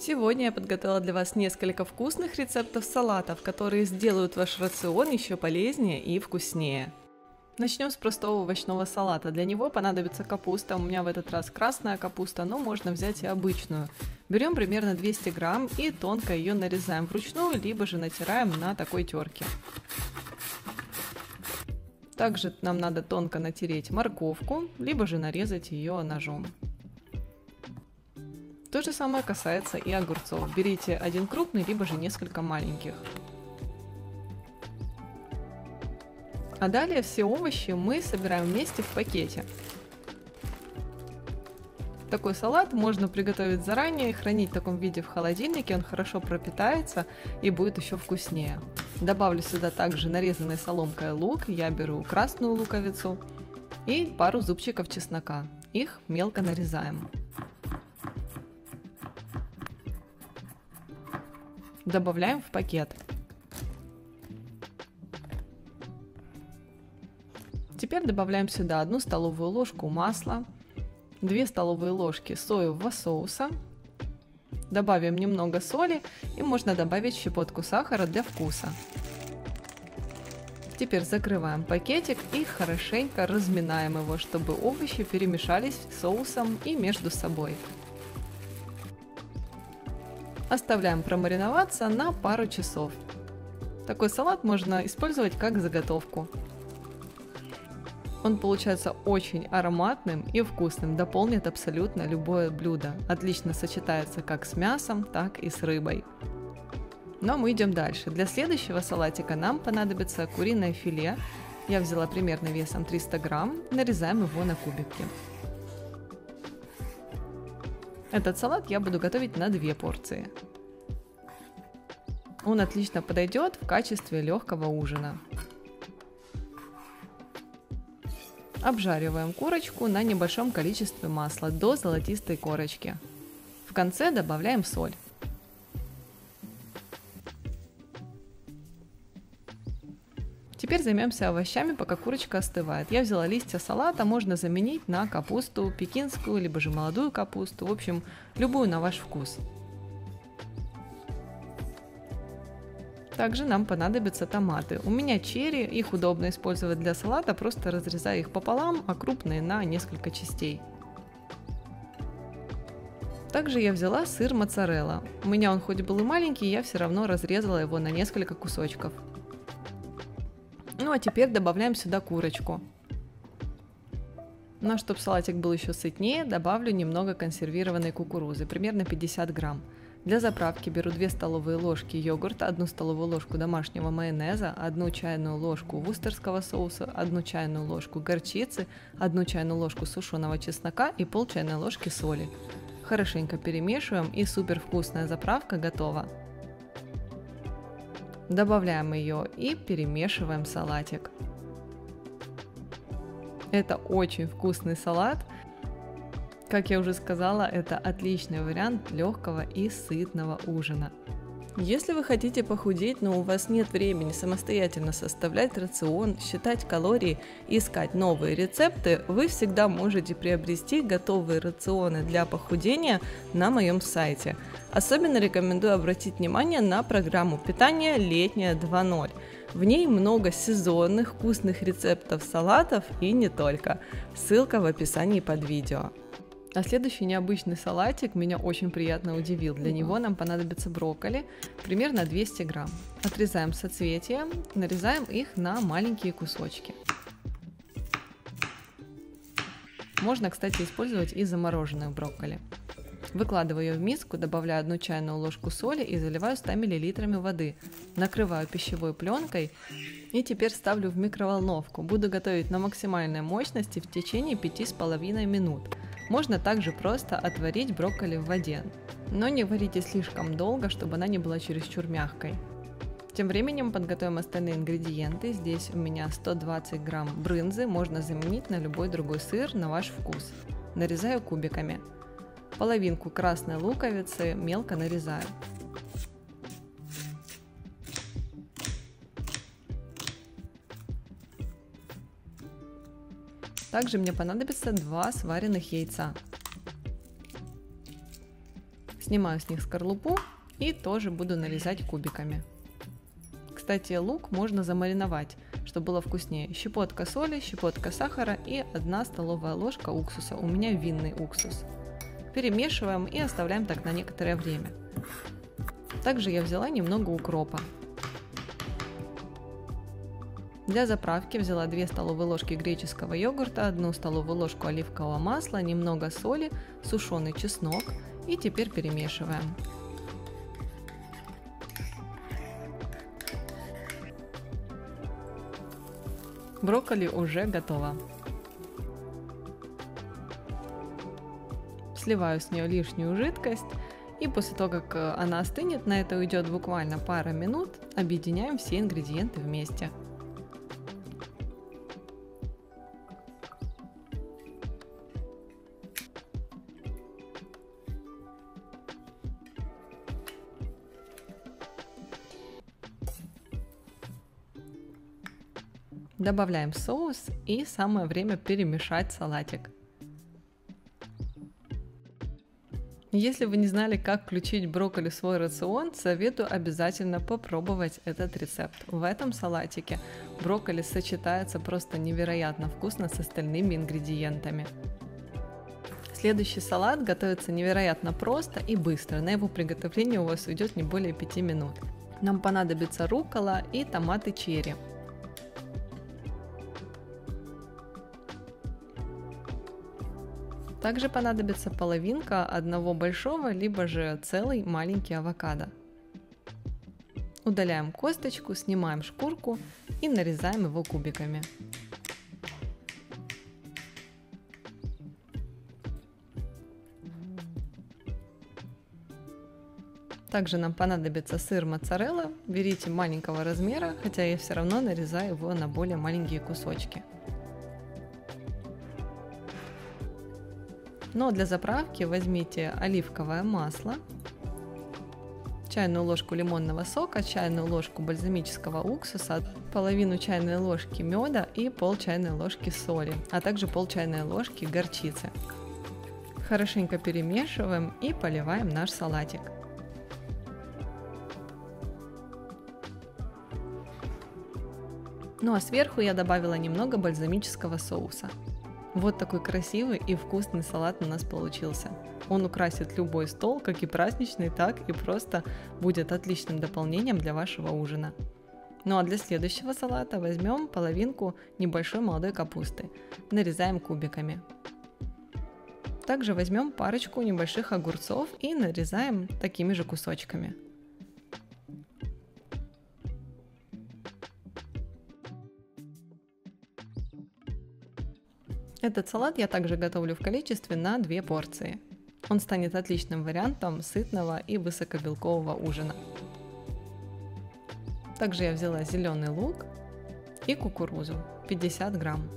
Сегодня я подготовила для вас несколько вкусных рецептов салатов, которые сделают ваш рацион еще полезнее и вкуснее. Начнем с простого овощного салата. Для него понадобится капуста. У меня в этот раз красная капуста, но можно взять и обычную. Берем примерно 200 грамм и тонко ее нарезаем вручную, либо же натираем на такой терке. Также нам надо тонко натереть морковку, либо же нарезать ее ножом. То же самое касается и огурцов. Берите один крупный, либо же несколько маленьких. А далее все овощи мы собираем вместе в пакете. Такой салат можно приготовить заранее и хранить в таком виде в холодильнике, он хорошо пропитается и будет еще вкуснее. Добавлю сюда также нарезанный соломкой лук, я беру красную луковицу и пару зубчиков чеснока. Их мелко нарезаем. Добавляем в пакет. Теперь добавляем сюда 1 столовую ложку масла, 2 столовые ложки соевого соуса, добавим немного соли и можно добавить щепотку сахара для вкуса. Теперь закрываем пакетик и хорошенько разминаем его, чтобы овощи перемешались с соусом и между собой. Оставляем промариноваться на пару часов. Такой салат можно использовать как заготовку. Он получается очень ароматным и вкусным, дополнит абсолютно любое блюдо. Отлично сочетается как с мясом, так и с рыбой. Но мы идем дальше. Для следующего салатика нам понадобится куриное филе. Я взяла примерно весом 300 грамм, нарезаем его на кубики. Этот салат я буду готовить на 2 порции. Он отлично подойдет в качестве легкого ужина. Обжариваем курочку на небольшом количестве масла до золотистой корочки. В конце добавляем соль. Теперь займемся овощами, пока курочка остывает. Я взяла листья салата, можно заменить на капусту пекинскую, либо же молодую капусту, в общем, любую на ваш вкус. Также нам понадобятся томаты. У меня черри, их удобно использовать для салата, просто разрезаю их пополам, а крупные на несколько частей. Также я взяла сыр моцарелла. У меня он хоть был и маленький, я все равно разрезала его на несколько кусочков. Ну а теперь добавляем сюда курочку. Но чтобы салатик был еще сытнее, добавлю немного консервированной кукурузы, примерно 50 грамм. Для заправки беру 2 столовые ложки йогурта, 1 столовую ложку домашнего майонеза, 1 чайную ложку вустерского соуса, 1 чайную ложку горчицы, 1 чайную ложку сушеного чеснока и пол чайной ложки соли. Хорошенько перемешиваем и супер вкусная заправка готова. Добавляем ее и перемешиваем салатик. Это очень вкусный салат. Как я уже сказала, это отличный вариант легкого и сытного ужина. Если вы хотите похудеть, но у вас нет времени самостоятельно составлять рацион, считать калории и искать новые рецепты, вы всегда можете приобрести готовые рационы для похудения на моем сайте. Особенно рекомендую обратить внимание на программу питания «Летняя 2.0». В ней много сезонных вкусных рецептов салатов и не только. Ссылка в описании под видео. А следующий необычный салатик меня очень приятно удивил. Для него нам понадобится брокколи, примерно 200 грамм. Отрезаем соцветия, нарезаем их на маленькие кусочки. Можно, кстати, использовать и замороженную брокколи. Выкладываю ее в миску, добавляю 1 чайную ложку соли и заливаю 100 мл воды. Накрываю пищевой пленкой и теперь ставлю в микроволновку. Буду готовить на максимальной мощности в течение 5,5 минут. Можно также просто отварить брокколи в воде, но не варите слишком долго, чтобы она не была чересчур мягкой. Тем временем подготовим остальные ингредиенты. Здесь у меня 120 грамм брынзы, можно заменить на любой другой сыр на ваш вкус. Нарезаю кубиками. Половинку красной луковицы мелко нарезаю. Также мне понадобится 2 сваренных яйца. Снимаю с них скорлупу и тоже буду нарезать кубиками. Кстати, лук можно замариновать, чтобы было вкуснее. Щепотка соли, щепотка сахара и 1 столовая ложка уксуса. У меня винный уксус. Перемешиваем и оставляем так на некоторое время. Также я взяла немного укропа. Для заправки взяла 2 столовые ложки греческого йогурта, 1 столовую ложку оливкового масла, немного соли, сушеный чеснок и теперь перемешиваем. Брокколи уже готово. Сливаю с нее лишнюю жидкость и после того, как она остынет, на это уйдет буквально пара минут, объединяем все ингредиенты вместе. Добавляем соус и самое время перемешать салатик. Если вы не знали, как включить брокколи в свой рацион, советую обязательно попробовать этот рецепт. В этом салатике брокколи сочетается просто невероятно вкусно с остальными ингредиентами. Следующий салат готовится невероятно просто и быстро. На его приготовление у вас уйдет не более 5 минут. Нам понадобится руккола и томаты черри. Также понадобится половинка одного большого, либо же целый маленький авокадо. Удаляем косточку, снимаем шкурку и нарезаем его кубиками. Также нам понадобится сыр моцарелла. Берите маленького размера, хотя я все равно нарезаю его на более маленькие кусочки. Но для заправки возьмите оливковое масло, чайную ложку лимонного сока, чайную ложку бальзамического уксуса, половину чайной ложки меда и пол чайной ложки соли, а также пол чайной ложки горчицы. Хорошенько перемешиваем и поливаем наш салатик. Ну а сверху я добавила немного бальзамического соуса. Вот такой красивый и вкусный салат у нас получился. Он украсит любой стол, как и праздничный, так и просто будет отличным дополнением для вашего ужина. Ну а для следующего салата возьмем половинку небольшой молодой капусты, нарезаем кубиками. Также возьмем парочку небольших огурцов и нарезаем такими же кусочками. Этот салат я также готовлю в количестве на 2 порции. Он станет отличным вариантом сытного и высокобелкового ужина. Также я взяла зеленый лук и кукурузу 50 грамм.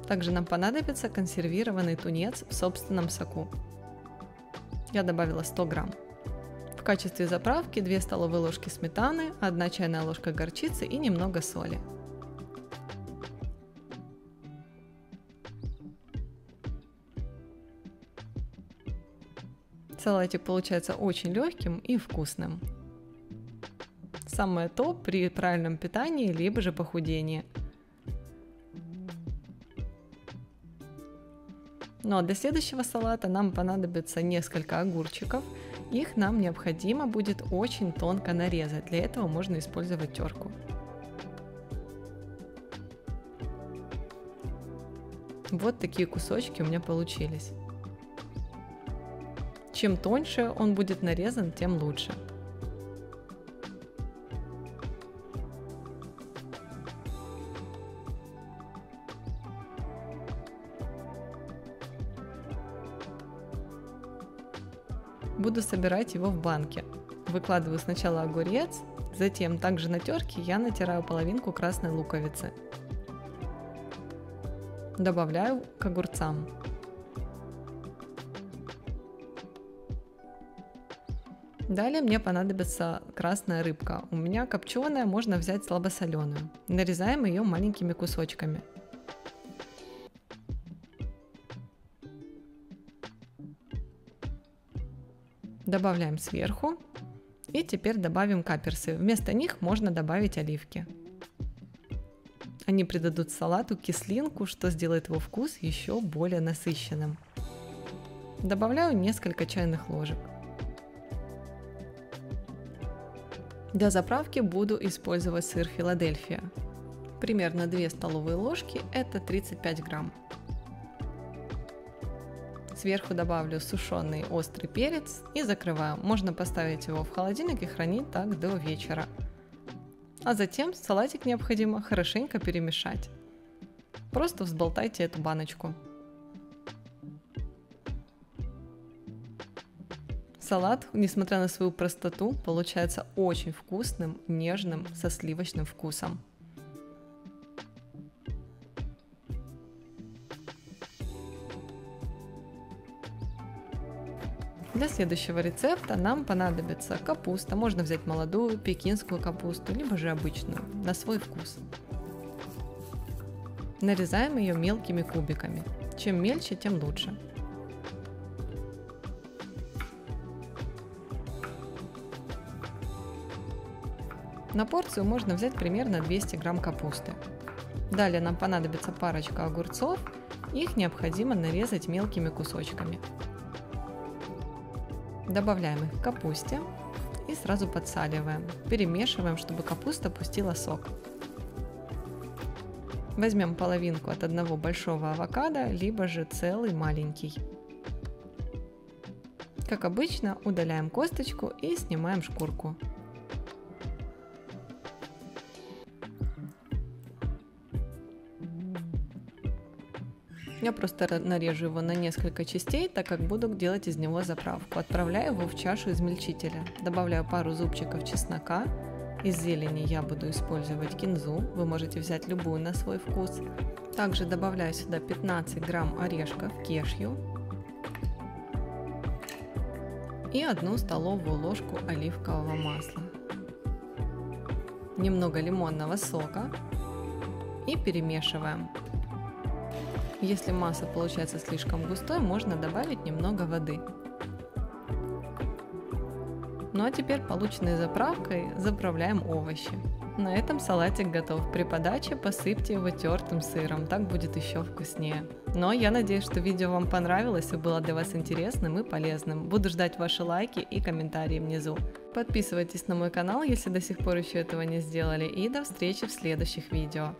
Также нам понадобится консервированный тунец в собственном соку. Я добавила 100 грамм. В качестве заправки 2 столовые ложки сметаны, 1 чайная ложка горчицы и немного соли. Салатик получается очень легким и вкусным. Самое то при правильном питании, либо же похудении. Ну а для следующего салата нам понадобится несколько огурчиков. Их нам необходимо будет очень тонко нарезать. Для этого можно использовать терку. Вот такие кусочки у меня получились. Чем тоньше он будет нарезан, тем лучше. Буду собирать его в банке. Выкладываю сначала огурец, затем также на терке я натираю половинку красной луковицы. Добавляю к огурцам. Далее мне понадобится красная рыбка. У меня копченая, можно взять слабосоленую. Нарезаем ее маленькими кусочками. Добавляем сверху. И теперь добавим каперсы. Вместо них можно добавить оливки. Они придадут салату кислинку, что сделает его вкус еще более насыщенным. Добавляю несколько чайных ложек. Для заправки буду использовать сыр Филадельфия. Примерно 2 столовые ложки, это 35 грамм. Сверху добавлю сушеный острый перец и закрываю. Можно поставить его в холодильник и хранить так до вечера. А затем салатик необходимо хорошенько перемешать. Просто взболтайте эту баночку. Салат, несмотря на свою простоту, получается очень вкусным, нежным, со сливочным вкусом. Для следующего рецепта нам понадобится капуста. Можно взять молодую, пекинскую капусту, либо же обычную, на свой вкус. Нарезаем ее мелкими кубиками. Чем мельче, тем лучше. На порцию можно взять примерно 200 грамм капусты. Далее нам понадобится парочка огурцов. Их необходимо нарезать мелкими кусочками. Добавляем их к капусте и сразу подсаливаем. Перемешиваем, чтобы капуста пустила сок. Возьмем половинку от одного большого авокадо, либо же целый маленький. Как обычно, удаляем косточку и снимаем шкурку. Я просто нарежу его на несколько частей, так как буду делать из него заправку. Отправляю его в чашу измельчителя. Добавляю пару зубчиков чеснока. Из зелени я буду использовать кинзу. Вы можете взять любую на свой вкус. Также добавляю сюда 15 грамм орешков кешью. И 1 столовую ложку оливкового масла. Немного лимонного сока. И перемешиваем. Если масса получается слишком густой, можно добавить немного воды. Ну а теперь полученной заправкой заправляем овощи. На этом салатик готов. При подаче посыпьте его тертым сыром, так будет еще вкуснее. Но я надеюсь, что видео вам понравилось и было для вас интересным и полезным. Буду ждать ваши лайки и комментарии внизу. Подписывайтесь на мой канал, если до сих пор еще этого не сделали, и до встречи в следующих видео.